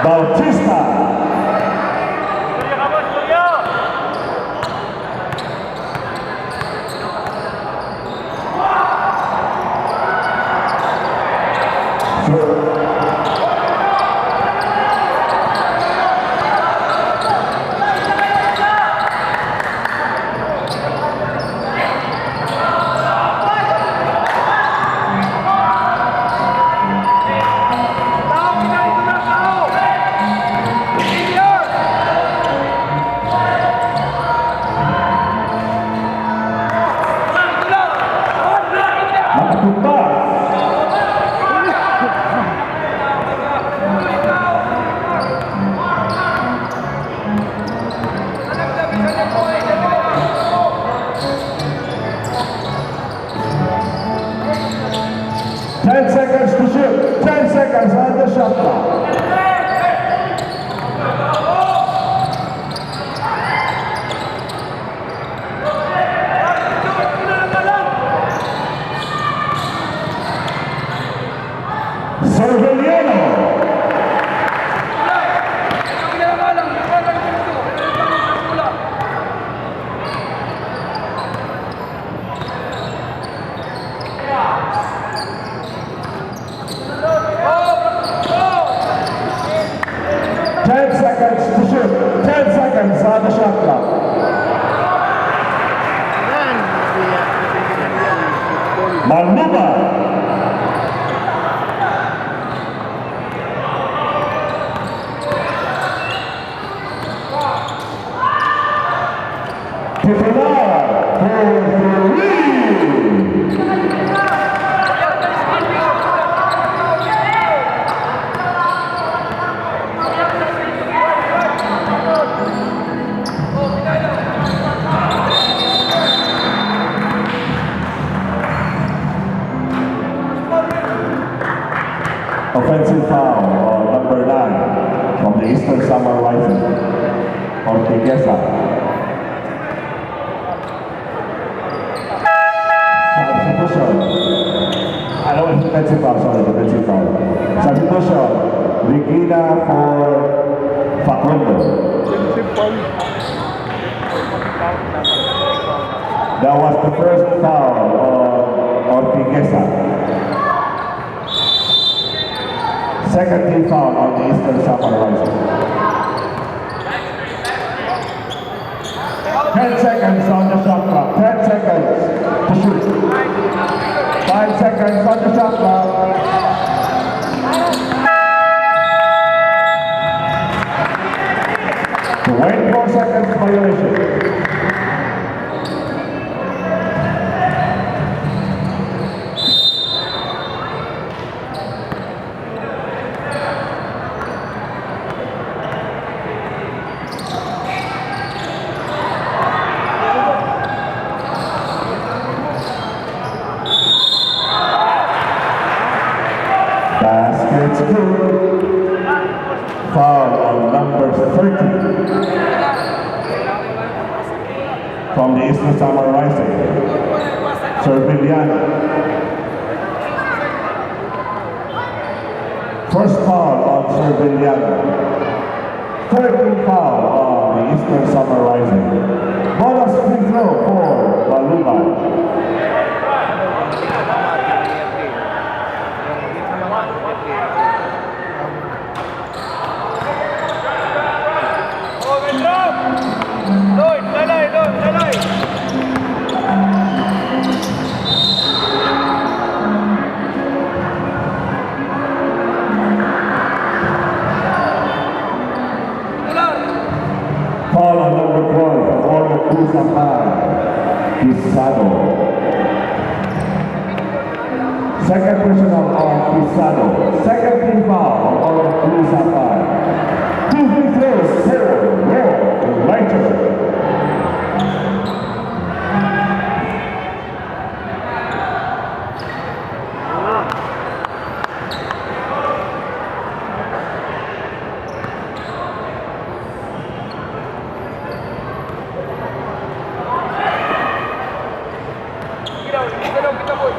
Bautista. Offensive foul on number 9 from the Eastern Summer Rising, Ortiguesa. Substitution. I know it's defensive foul, sorry, defensive foul. Substitution. Regina for Facundo. That was the first foul on Ortiguesa. Second team foul on the Eastern Summer Rising. 10 seconds on the shot clock. 10 seconds to shoot. 5 seconds on the shot clock. Wait 4 seconds violation. Basket's good. Foul on number 30 from the Eastern Summer Rising, Serviliano. First foul on Serviliano. Third team foul on the Eastern Summer Rising. Bonus free throw for Maluma. Foul on number 12 for Pizarro. Second personal on Pizarro. Second team foul on Pizarro. 2 free throws, 0, no, Writer. Kita boy.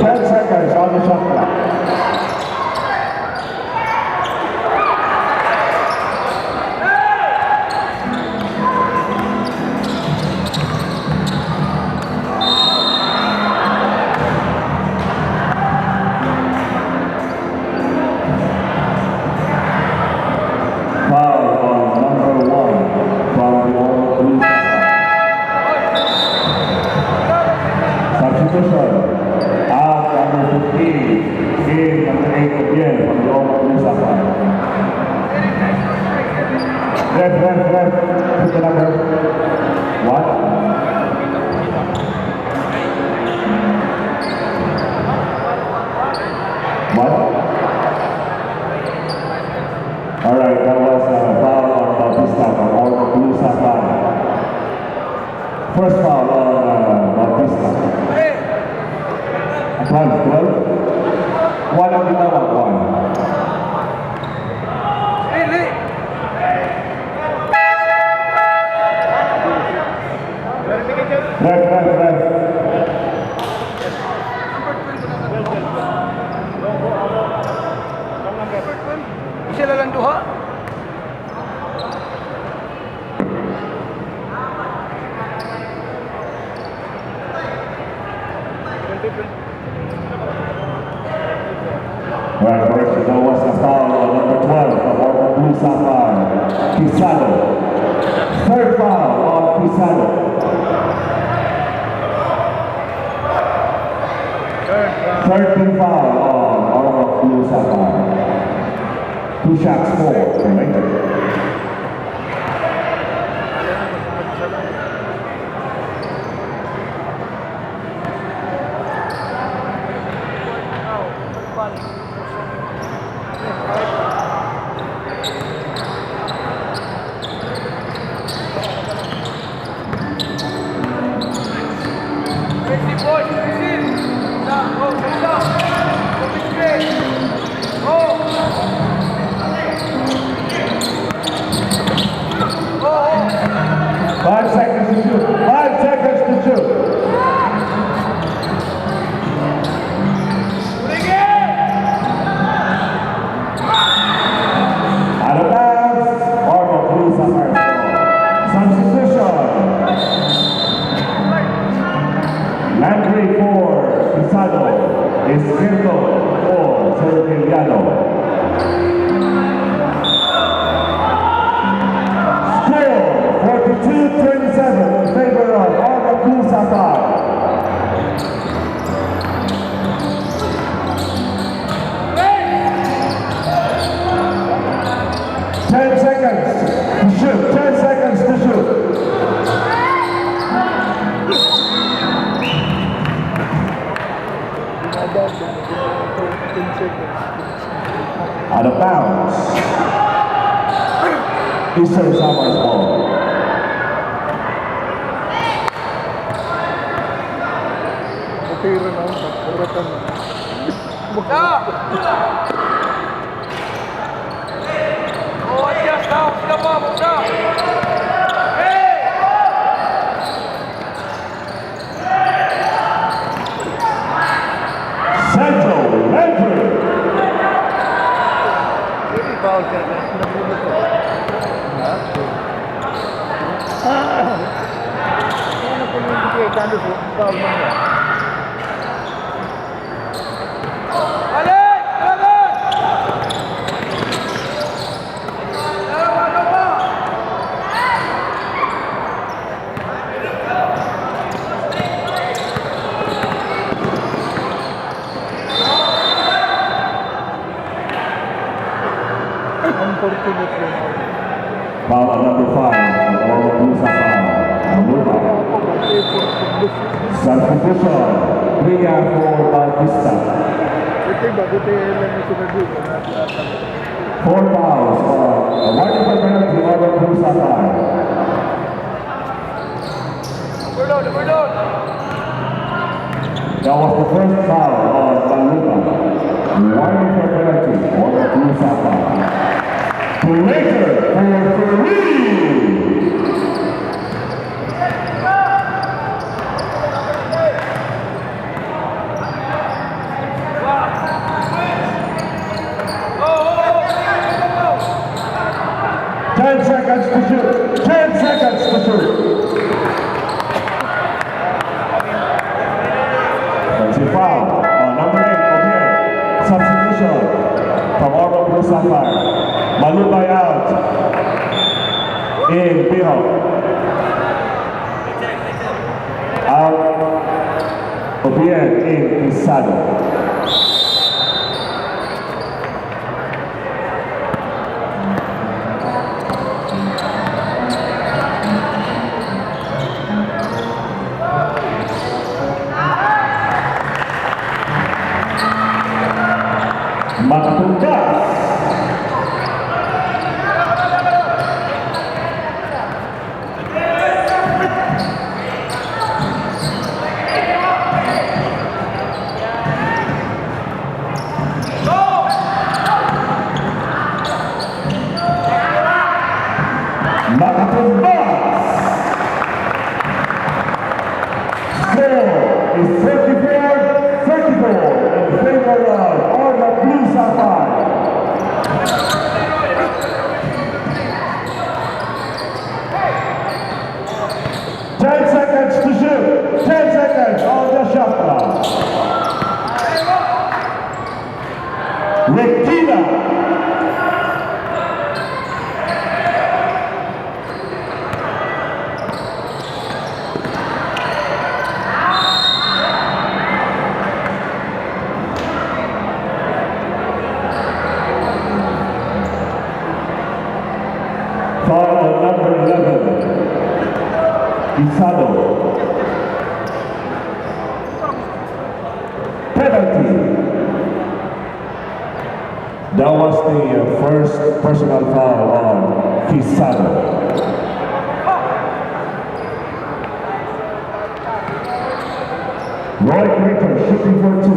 10 seconds on the shot clock. Alright, that was a foul on Bautista from Ormo Blue Sapphire. First foul on Bautista. 12. One on the number one. Ref. Sila lang duha. Right, first there was a foul on number 12 from Ormo Blue Sapphire, Pisano. Third foul on Pisano. Third foul on Ormo Blue Sapphire. 2 shots for Laker. Five seconds to shoot. 5 seconds to shoot. Out of bounds. Ormo Blue Sapphire. Substitution. Landry for Pisano. Izquierdo for Sergiliano. Score 42-27 in favor of Ormo Blue Sapphire. Out of bounds. Eastern Sapphires ball. Central Landry. Foul on number 5 for Ormo Blue Sapphire. Substitution. 3 for Bautista. 4 fouls for warning for penalty Ormo Blue Sapphire. That was the first foul on Baluga. Warning for penalty Ormo Blue Sapphire. Later for Ferrini. to shoot. 10 seconds to shoot. That's a foul. Number 8 over here. Substitution from Ormo Blue Sapphire. Malubay out in Bihon. Out Obien in Pisado. Makatugas. Score is 34-34 in favor of Ormo Blue Sapphire. To shoot. 10 seconds on the shot clock. Regina. Foul on number 11. Pisado. Penalty. That was the first personal foul on Pisado. Roy Griffin shooting for 2.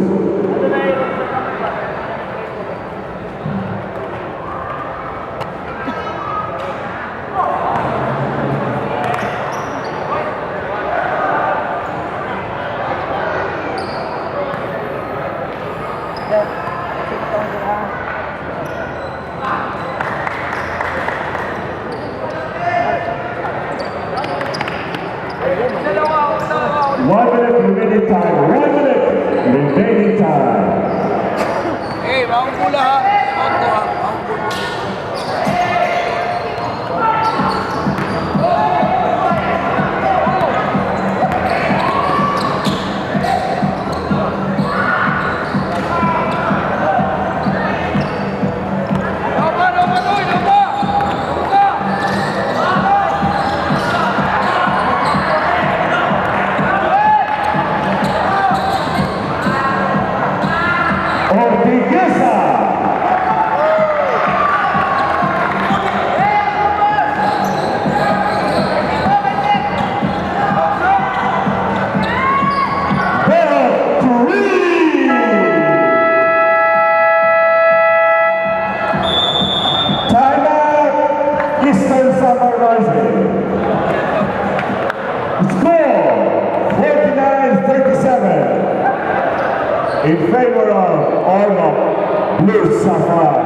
Remaining time. 1 minute remaining time. Hey, bawang pula ha. Bawang pula. Eastern Samar Rising. Score 49-37 in favor of Ormo Blue Sapphire.